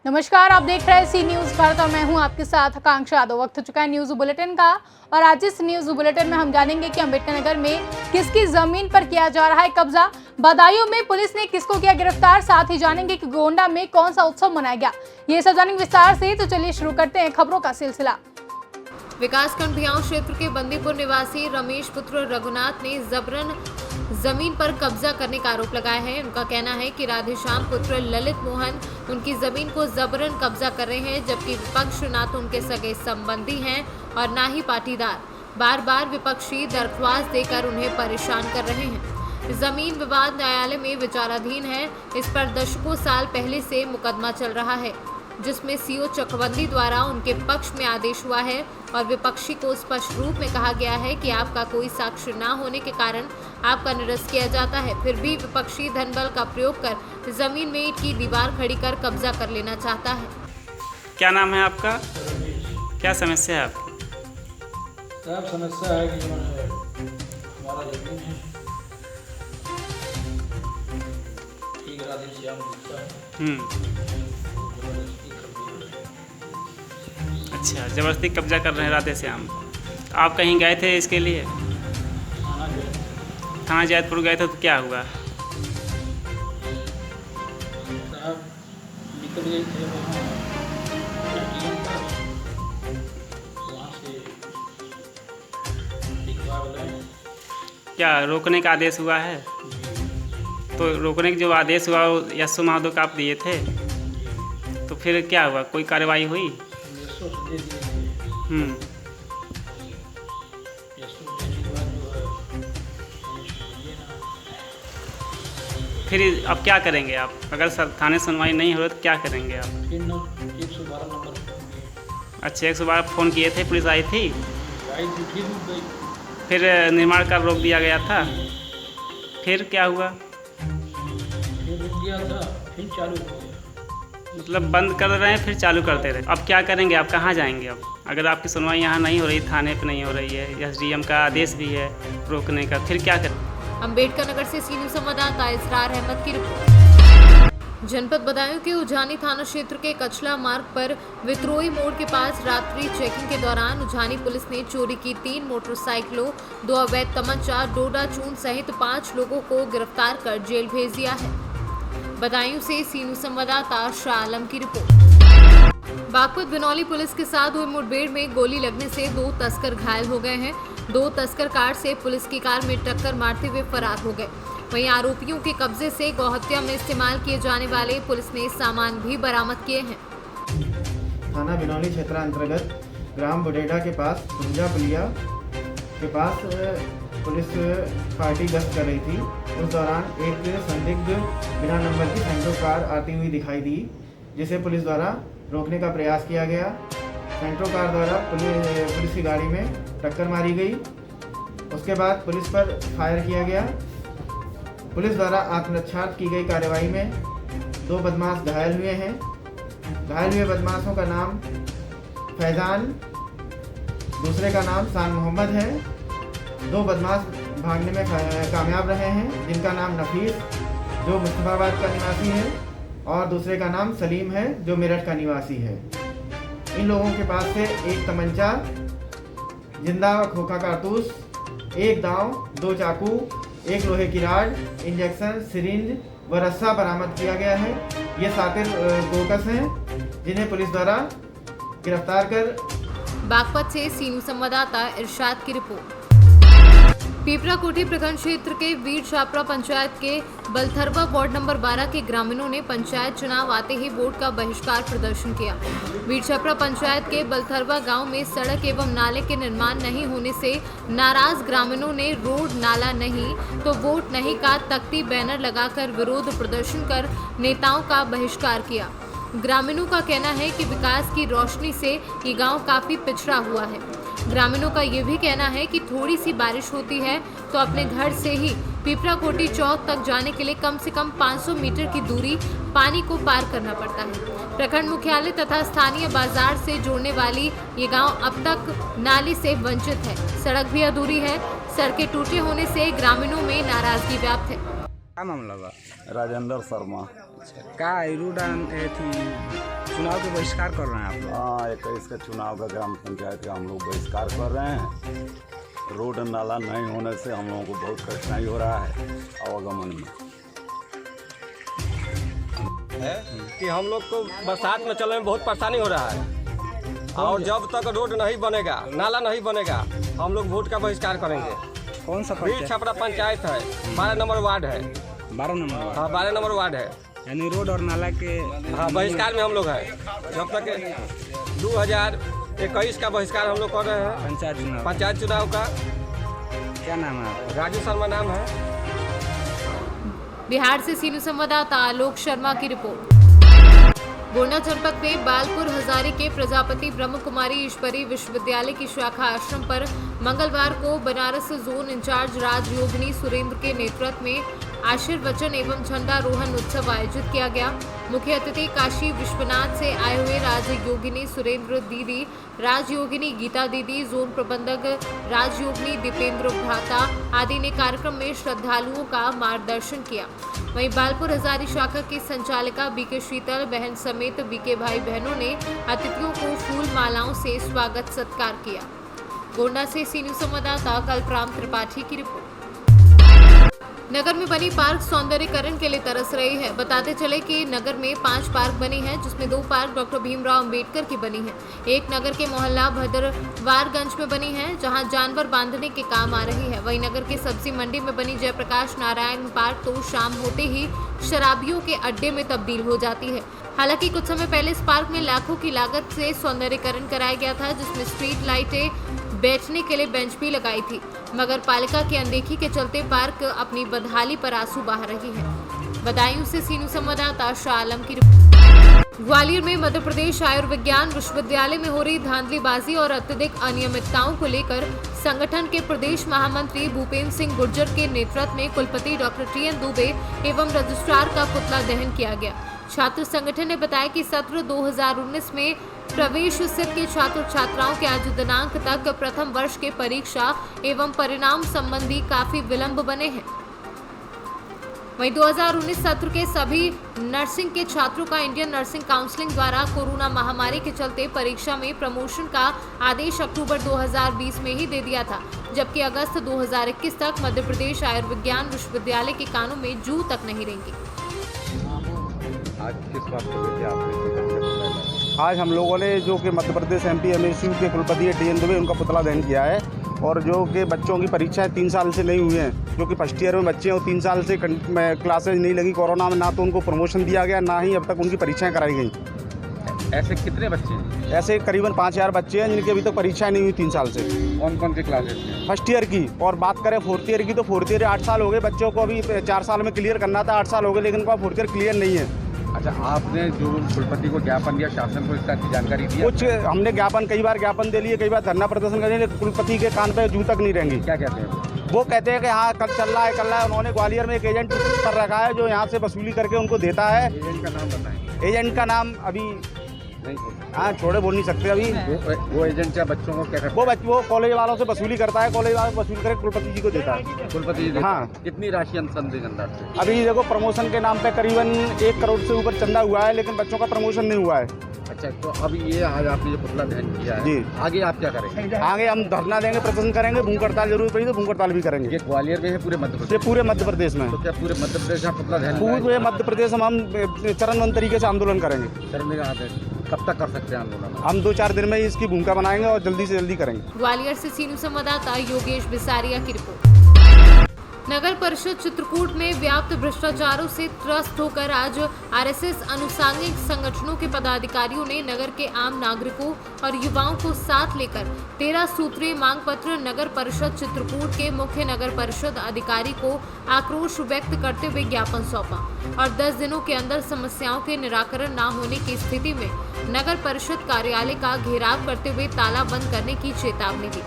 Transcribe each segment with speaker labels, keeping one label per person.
Speaker 1: नमस्कार, आप देख रहे हैं सी न्यूज भारत और मैं हूं आपके साथ आकांक्षा यादव। वक्त हो चुका है न्यूज बुलेटिन का और आज इस न्यूज बुलेटिन में हम जानेंगे कि अंबेडकर नगर में किसकी जमीन पर किया जा रहा है कब्जा, बदायूं में पुलिस ने किसको किया गिरफ्तार, साथ ही जानेंगे कि गोंडा में कौन सा उत्सव मनाया गया। ये सब जानेंगे विस्तार से, तो चलिए शुरू करते हैं खबरों का सिलसिला।
Speaker 2: विकासखंड भियाऊ क्षेत्र के बंदीपुर निवासी रमेश पुत्र रघुनाथ ने जबरन जमीन पर कब्जा करने का आरोप लगाया है। उनका कहना है कि राधेश्याम पुत्र ललित मोहन उनकी जमीन को जबरन कब्जा कर रहे हैं, जबकि विपक्ष ना तो उनके सगे संबंधी हैं और ना ही पाटीदार। बार बार विपक्षी दरख्वास्त देकर उन्हें परेशान कर रहे हैं। जमीन विवाद न्यायालय में विचाराधीन है। इस पर दशकों साल पहले से मुकदमा चल रहा है, जिसमें सीओ चकबंदी द्वारा उनके पक्ष में आदेश हुआ है और विपक्षी को स्पष्ट रूप में कहा गया है कि आपका कोई साक्ष्य न होने के कारण आपका निरस्त किया जाता है। फिर भी विपक्षी धनबल का प्रयोग कर जमीन में ईंट की दीवार खड़ी कर कब्जा कर लेना चाहता है।
Speaker 3: क्या नाम है आपका? क्या समस्या है आपकी?
Speaker 4: साहब समस्या है कि हमारा जमीन है, ठीक राधेश्याम गुप्ता है।
Speaker 3: अच्छा, ज़बरदस्ती कब्जा कर रहे हैं राधेश्याम। आप कहीं गए थे इसके लिए? थाना जैतपुर गए थे तो क्या हुआ?
Speaker 4: साहब निकल गए थे वहाँ ATM का, वहाँ से दिखवा गए।
Speaker 3: क्या रोकने का आदेश हुआ है? तो रोकने का जो आदेश हुआ वो यशो माधो का आप दिए थे, तो फिर क्या हुआ? कोई कार्रवाई हुई?
Speaker 4: यशो से दे दिए थे। यशो देने के बाद जो है
Speaker 3: फिर अब क्या करेंगे आप? अगर थाने सुनवाई नहीं हो रही तो क्या करेंगे आप?
Speaker 4: फिर 112 नंबर फोन किए।
Speaker 3: अच्छा, 112 फ़ोन किए थे, पुलिस आई थी?
Speaker 4: आई थी, फिर रुक गई।
Speaker 3: फिर निर्माण कार्य रोक दिया गया था, फिर क्या हुआ?
Speaker 4: फिर रुक गया था, फिर चालू हो गया।
Speaker 3: मतलब बंद कर रहे हैं फिर चालू करते रहे। अब क्या करेंगे आप? कहाँ जाएंगे अब? अगर आपकी सुनवाई यहाँ नहीं हो रही, थाने पे नहीं हो रही है, SDM का आदेश भी है रोकने का, फिर क्या करें?
Speaker 2: अंबेडकर नगर से सी न्यूज संवाददाता इसरार अहमद की रिपोर्ट। जनपद बदायूं के उजानी थाना क्षेत्र के कचला मार्ग पर वित्रोई मोड़ के पास रात्रि चेकिंग के दौरान उजानी पुलिस ने चोरी की 3 मोटरसाइकिलों, 2 अवैध तमंचा, डोडा चून सहित 5 लोगों को गिरफ्तार कर जेल भेज दिया है। बदायूं से सी न्यूज संवाददाता शाह आलम की रिपोर्ट। बागपत बिनौली पुलिस के साथ हुई मुठभेड़ में गोली लगने से 2 तस्कर घायल हो गए हैं। 2 तस्कर कार से पुलिस की कार में टक्कर मारते हुए फरार हो गए। वहीं आरोपियों के कब्जे से गौहत्या में इस्तेमाल किए जाने वाले पुलिस ने सामान भी बरामद किए हैं।
Speaker 5: थाना बिनौली क्षेत्रांतर्गत ग्राम बुडेडा के पास पुंजा पुलिया के पास पुलिस पार्टी गश्त कर रही थी। उस दौरान एक संदिग्ध बिना नंबर की सेंट्रो कार आती हुई दिखाई दी, जिसे पुलिस द्वारा रोकने का प्रयास किया गया। सेंट्रो कार द्वारा पुलिस की गाड़ी में टक्कर मारी गई। उसके बाद पुलिस पर फायर किया गया। पुलिस द्वारा आत्मरक्षा की गई कार्रवाई में 2 बदमाश घायल हुए हैं। घायल हुए बदमाशों का नाम फैजान, दूसरे का नाम शान मोहम्मद है। 2 बदमाश भागने में कामयाब रहे हैं, जिनका नाम नफीस जो मुस्तफाबाद का निवासी है और दूसरे का नाम सलीम है जो मेरठ का निवासी है। इन लोगों के पास से 1 तमंचा, जिंदा व खोखा कारतूस, 1 दांव, 2 चाकू, 1 लोहे की राड, इंजेक्शन, सिरिंज व रस्सा बरामद किया गया है। ये सातिर बोगस हैं, जिन्हें पुलिस द्वारा गिरफ्तार कर।
Speaker 2: बागपत से सी न्यूज संवाददाता इरशाद की रिपोर्ट। पीपरा कोठी प्रखंड क्षेत्र के वीर छापरा पंचायत के बलथरवा वार्ड नंबर 12 के ग्रामीणों ने पंचायत चुनाव आते ही वोट का बहिष्कार प्रदर्शन किया। वीर छापरा पंचायत के बलथरवा गांव में सड़क एवं नाले के निर्माण नहीं होने से नाराज ग्रामीणों ने रोड नाला नहीं तो वोट नहीं का तख्ती बैनर लगाकर विरोध प्रदर्शन कर नेताओं का बहिष्कार किया। ग्रामीणों का कहना है कि विकास की रोशनी से ये गांव काफी पिछड़ा हुआ है। ग्रामीणों का ये भी कहना है कि थोड़ी सी बारिश होती है तो अपने घर से ही पीपरा कोठी चौक तक जाने के लिए कम से कम 500 मीटर की दूरी पानी को पार करना पड़ता है। प्रखंड मुख्यालय तथा स्थानीय बाजार से जोड़ने वाली ये गांव अब तक नाली से वंचित है। सड़क भी अधूरी है। सड़कें टूटे होने से ग्रामीणों में नाराजगी व्याप्त है।
Speaker 6: क्या मामला बा?
Speaker 7: राजेंद्र शर्मा।
Speaker 6: का रूडान थी चुनाव के बहिष्कार कर रहे हैं आप लोग?
Speaker 7: हाँ, 21 का चुनाव का ग्राम पंचायत का हम लोग बहिष्कार कर रहे हैं। रोड नाला नहीं होने से हम लोगों को बहुत कठिनाई हो रहा है आवागमन में।
Speaker 8: है कि हम लोग को बरसात में चलने में बहुत परेशानी हो रहा है और जब तक रोड नहीं बनेगा, नाला नहीं बनेगा, हम लोग वोट का बहिष्कार करेंगे।
Speaker 6: कौन सा
Speaker 8: बीर छपरा पंचायत है, 12 नंबर वार्ड है।
Speaker 6: 12 नंबर वार्ड?
Speaker 8: हाँ, 12 नंबर वार्ड है।
Speaker 6: यानी रोड और नाला के
Speaker 8: हाँ, बहिष्कार में हम लोग हैं। जब तक 2021 का बहिष्कार हम लोग कर रहे हैं। पंचायत चुनाव का।
Speaker 6: क्या नाम है आपका?
Speaker 8: राजू शर्मा नाम है।
Speaker 2: बिहार से सीनू संवाददाता आलोक शर्मा की रिपोर्ट। गोंडा जनपद में बालपुर हजारी के प्रजापति ब्रह्म कुमारी ईश्वरी विश्वविद्यालय की शाखा आश्रम पर मंगलवार को बनारस जोन इंचार्ज राजयोगिनी सुरेंद्र के नेतृत्व में आशीर्वचन एवं झंडारोहण उत्सव आयोजित किया गया। मुख्य अतिथि काशी विश्वनाथ से आए हुए राजयोगिनी सुरेंद्र दीदी, राजयोगिनी गीता दीदी, जोन प्रबंधक राजयोगिनी दीपेंद्र भ्राता आदि ने कार्यक्रम में श्रद्धालुओं का मार्गदर्शन किया। वहीं बालपुर हजारी शाखा की संचालिका बीके शीतल बहन समेत बीके भाई बहनों ने अतिथियों को फूल मालाओं से स्वागत सत्कार किया। गोंडा से सीनू संवाददाता कल्पराम त्रिपाठी की रिपोर्ट। नगर में बनी पार्क सौंदर्यीकरण के लिए तरस रही है। बताते चले कि नगर में 5 पार्क बनी हैं, जिसमें 2 पार्क डॉक्टर भीमराव अंबेडकर की बनी है। एक नगर के मोहल्ला भद्रवारगंज में बनी है, जहां जानवर बांधने के काम आ रही है। वहीं नगर के सब्जी मंडी में बनी जयप्रकाश नारायण पार्क तो शाम होते ही शराबियों के अड्डे में तब्दील हो जाती है। हालांकि कुछ समय पहले इस पार्क में लाखों की लागत से सौंदर्यीकरण कराया गया था, जिसमें स्ट्रीट लाइटें, बैठने के लिए बेंच भी लगाई थी, मगर पालिका की अनदेखी के चलते पार्क अपनी बदहाली पर आंसू बहा रही है। बदायूं से सीनू संवाददाता शाह आलम की रिपोर्ट। ग्वालियर में मध्य प्रदेश आयुर्विज्ञान विश्वविद्यालय में हो रही धांधलीबाजी और अत्यधिक अनियमितताओं को लेकर संगठन के प्रदेश महामंत्री भूपेंद्र सिंह गुर्जर के नेतृत्व में कुलपति डॉक्टर TN दुबे एवं रजिस्ट्रार का पुतला दहन किया गया। छात्र संगठन ने बताया कि सत्र 2019 में प्रवेश सिद्ध के छात्र छात्राओं के आज दिनांक तक प्रथम वर्ष के परीक्षा एवं परिणाम संबंधी काफी विलंब बने हैं। वहीं 2019 सत्र के सभी नर्सिंग के छात्रों का इंडियन नर्सिंग काउंसिल द्वारा कोरोना महामारी के चलते परीक्षा में प्रमोशन का आदेश अक्टूबर 2020 में ही दे दिया था, जबकि अगस्त 2021 तक मध्य प्रदेश आयुर्विज्ञान विश्वविद्यालय के कानों में जू तक नहीं रहेंगे।
Speaker 7: आज किस बात को लेकर आपने?
Speaker 9: आज हम लोगों ने जो कि मध्य प्रदेश MP MSU के कुलपति TN दुबे उनका पुतला दहन किया है, और जो कि बच्चों की परीक्षाएं 3 साल से नहीं हुई हैं, जो कि फर्स्ट ईयर में बच्चे हैं और 3 साल से क्लासेज नहीं लगी कोरोना में, ना तो उनको प्रमोशन दिया गया, ना ही अब तक उनकी परीक्षाएं कराई गई।
Speaker 7: ऐसे कितने बच्चे हैं?
Speaker 9: ऐसे करीबन 5000 बच्चे हैं जिनकी अभी तक परीक्षाएं नहीं हुई 3 साल से।
Speaker 7: कौन कौन सी क्लासेज हैं?
Speaker 9: फर्स्ट ईयर की, और बात करें 4th ईयर की तो 4th ईयर 8 साल हो गए बच्चों को, अभी 4 साल में क्लियर करना था, 8 साल हो गए, लेकिन उनका 4th ईयर क्लियर नहीं है।
Speaker 7: अच्छा, आपने जो कुलपति को ज्ञापन दिया, शासन को इसका की जानकारी दी?
Speaker 9: कुछ हमने कई बार ज्ञापन दे लिए, कई बार धरना प्रदर्शन कर लिए, लेकिन कुलपति के कान पे जू तक नहीं रहेंगी।
Speaker 7: क्या कहते हैं
Speaker 9: वो कहते हैं कि हाँ कल चल रहा है। उन्होंने ग्वालियर में एक एजेंट कर रखा है जो यहाँ से वसूली करके उनको देता है।
Speaker 7: एजेंट का नाम बताएं।
Speaker 9: एजेंट का नाम अभी
Speaker 7: नहीं,
Speaker 9: हाँ छोड़े बोल नहीं सकते अभी।
Speaker 7: वो एजेंट क्या बच्चों को क्या करता है?
Speaker 9: वो कॉलेज वालों से वसूली करता है, कॉलेज वालों से वसूल करके कुलपति जी को देता है।
Speaker 7: कुलपति जी देता है?
Speaker 9: हाँ।
Speaker 7: कितनी राशि अनुसंधान अंदाज से?
Speaker 9: अभी देखो प्रमोशन के नाम पे करीबन 1 करोड़ से ऊपर चंदा हुआ है, लेकिन बच्चों का प्रमोशन नहीं हुआ है।
Speaker 7: अच्छा, तो अभी ये आज आपने जो पुतला दहन किया है,
Speaker 9: जी,
Speaker 7: आगे आप क्या करेंगे?
Speaker 9: आगे हम धरना देंगे, प्रदर्शन करेंगे, भूख हड़ताल जरूर पड़ी तो भूख हड़ताल भी करेंगे।
Speaker 7: ये ग्वालियर में है पूरे मध्य प्रदेश?
Speaker 9: ये पूरे मध्य प्रदेश में।
Speaker 7: तो क्या पूरे मध्य प्रदेश में पुतला दहन?
Speaker 9: पूरे मध्य प्रदेश में हम चरणबद्ध तरीके से आंदोलन करेंगे।
Speaker 7: कब तक कर सकते हैं आंदोलन?
Speaker 9: हम 2-4 दिन में ही इसकी भूमिका बनाएंगे और जल्दी से जल्दी करेंगे।
Speaker 2: ग्वालियर से सीनू संवाददाता योगेश बिसारिया की रिपोर्ट। नगर परिषद चित्रकूट में व्याप्त भ्रष्टाचारों से त्रस्त होकर आज RSS अनुसांगिक संगठनों के पदाधिकारियों ने नगर के आम नागरिकों और युवाओं को साथ लेकर 13 सूत्रीय मांग पत्र नगर परिषद चित्रकूट के मुख्य नगर परिषद अधिकारी को आक्रोश व्यक्त करते हुए ज्ञापन सौंपा और 10 दिनों के अंदर समस्याओं के निराकरण न होने की स्थिति में नगर परिषद कार्यालय का घेराव करते हुए ताला बंद करने की चेतावनी दी।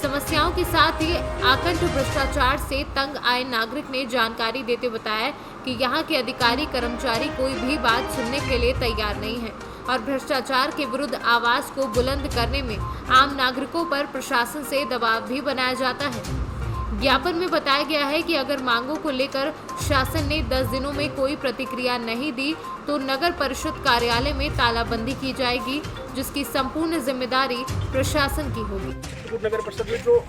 Speaker 2: समस्याओं के साथ ही आकंठ भ्रष्टाचार से तंग आए नागरिक ने जानकारी देते बताया कि यहाँ के अधिकारी कर्मचारी कोई भी बात सुनने के लिए तैयार नहीं है और भ्रष्टाचार के विरुद्ध आवाज को बुलंद करने में आम नागरिकों पर प्रशासन से दबाव भी बनाया जाता है। ज्ञापन में बताया गया है कि अगर मांगों को लेकर शासन ने 10 दिनों में कोई प्रतिक्रिया नहीं दी तो नगर परिषद कार्यालय में तालाबंदी की जाएगी, जिसकी संपूर्ण जिम्मेदारी प्रशासन की होगी।
Speaker 10: चित्रकूट नगर परिषद में जो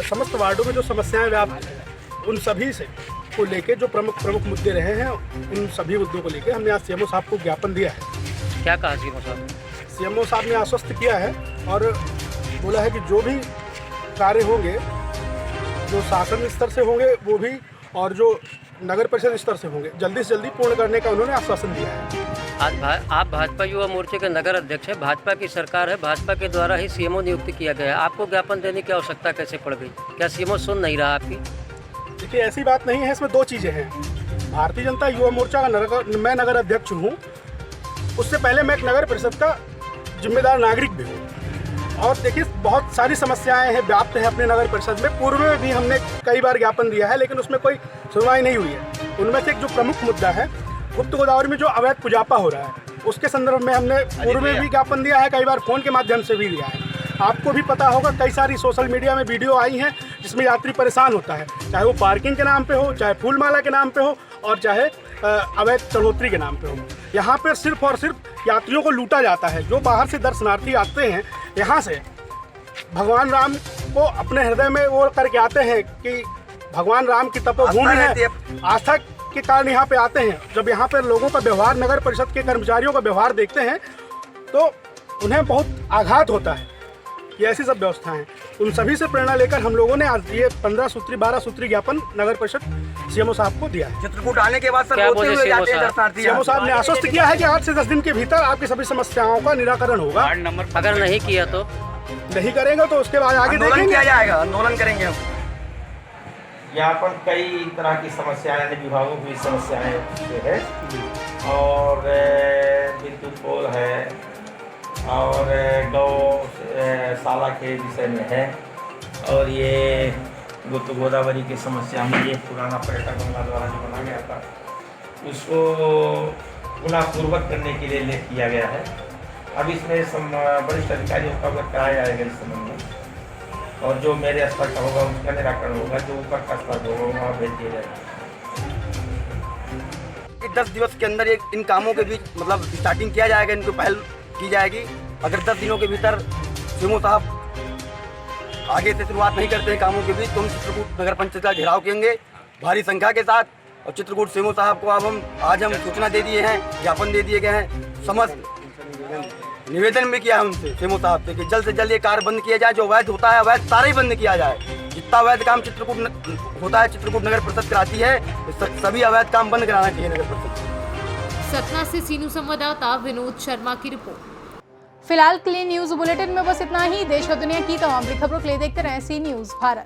Speaker 10: समस्त वार्डों में जो समस्याएं व्याप्त हैं, उन सभी से को लेके जो प्रमुख मुद्दे रहे हैं, उन सभी मुद्दों को लेके हमने आज सीएमओ साहब को ज्ञापन दिया है।
Speaker 6: क्या कहा सीएमओ साहब?
Speaker 10: सीएमओ साहब ने आश्वस्त किया है और बोला है कि जो भी कार्य होंगे, जो शासन स्तर से होंगे वो भी, और जो नगर परिषद स्तर से होंगे, जल्दी से जल्दी पूर्ण करने का उन्होंने आश्वासन दिया है।
Speaker 6: आज आप भाजपा युवा मोर्चे के नगर अध्यक्ष हैं, भाजपा की सरकार है, भाजपा के द्वारा ही सीएमओ नियुक्त किया गया है, आपको ज्ञापन देने की आवश्यकता कैसे पड़ गई? क्या सीएमओ सुन नहीं रहा आपकी?
Speaker 10: देखिए, ऐसी बात नहीं है, इसमें दो चीज़ें हैं। भारतीय जनता युवा मोर्चा का मैं नगर अध्यक्ष हूँ, उससे पहले मैं एक नगर परिषद का जिम्मेदार नागरिक भी हूँ। और देखिए, बहुत सारी समस्याएं हैं, व्याप्त है अपने नगर परिषद में। पूर्व में भी हमने कई बार ज्ञापन दिया है, लेकिन उसमें कोई सुनवाई नहीं हुई है। उनमें से एक जो प्रमुख मुद्दा है, गुप्त गोदावरी में जो अवैध पुजापा हो रहा है, उसके संदर्भ में हमने पूर्व में भी ज्ञापन दिया है, कई बार फ़ोन के माध्यम से भी दिया है। आपको भी पता होगा, कई सारी सोशल मीडिया में वीडियो आई हैं जिसमें यात्री परेशान होता है, चाहे वो पार्किंग के नाम पे हो, चाहे फूलमाला के नाम पे हो, और चाहे अवैध चढ़ोतरी के नाम पे हो। यहाँ पर सिर्फ और सिर्फ यात्रियों को लूटा जाता है। जो बाहर से दर्शनार्थी आते हैं, यहाँ से भगवान राम को अपने हृदय में वो करके आते हैं कि भगवान राम की तपोभूमि है, आस्था के कारण यहाँ पे आते हैं। जब यहाँ पे लोगों का व्यवहार, नगर परिषद के कर्मचारियों का व्यवहार देखते हैं तो उन्हें बहुत आघात होता है। ये ऐसी सब व्यवस्थाएं, उन सभी से प्रेरणा लेकर हम लोगों ने आज ये 15 सूत्री 12 सूत्री ज्ञापन नगर परिषद सीएमओ साहब को दिया है।
Speaker 6: चित्रकूट आने के बाद सर
Speaker 10: सीएमओ साहब ने आश्वस्त किया है कि 8 से 10 दिन के भीतर आपकी सभी समस्याओं का निराकरण होगा।
Speaker 6: अगर नहीं किया तो
Speaker 10: नहीं करेंगे तो उसके बाद आगे देखेंगे,
Speaker 6: किया जाएगा, आंदोलन करेंगे हम।
Speaker 11: यहाँ पर कई तरह की समस्याएं, विभागों की समस्याएं है, और विद्युत पोल है, और गौशाला के विषय में है, और ये गुप्त गोदावरी की समस्या में ये पुराना पर्यटक बंगला द्वारा जो बना गया था, उसको पुनः पूर्वक करने के लिए लेख किया गया है। अब इसमें वरिष्ठ अधिकारियों का अवगत कराया जाएगा इस संबंध में, और जो मेरे स्तर का होगा उसका निराकरण होगा, जो ऊपर का स्तर होगा वहाँ भेज दिया जाएगा।
Speaker 6: 10 दिवस के अंदर इन कामों के बीच मतलब स्टार्टिंग किया जाएगा, इनको पहल की जाएगी। अगर 10 दिनों के भीतर सीएमओ साहब आगे से शुरुआत नहीं करते हैं कामों के बीच, तो हम चित्रकूट नगर पंचायत का घेराव करेंगे भारी संख्या के साथ। और चित्रकूट सीएमओ साहब को आज हम सूचना दे दिए हैं, ज्ञापन दे दिए गए हैं, समस्त निवेदन भी किया है उनसे, सीएमओ साहब से, कि जल्द से जल्द ये कार्य बंद किया जाए। जो अवैध होता है, अवैध सारा ही बंद किया जाए। जितना अवैध काम चित्रकूट होता है, चित्रकूट नगर परिषद कराती है, सभी अवैध काम बंद कराना चाहिए नगर परिषद।
Speaker 2: सतना से सीनू संवाददाता विनोद शर्मा की रिपोर्ट।
Speaker 1: फिलहाल के लिए न्यूज बुलेटिन में बस इतना ही। देश और दुनिया की तमाम बड़ी खबरों के लिए देखते रहें सी न्यूज भारत।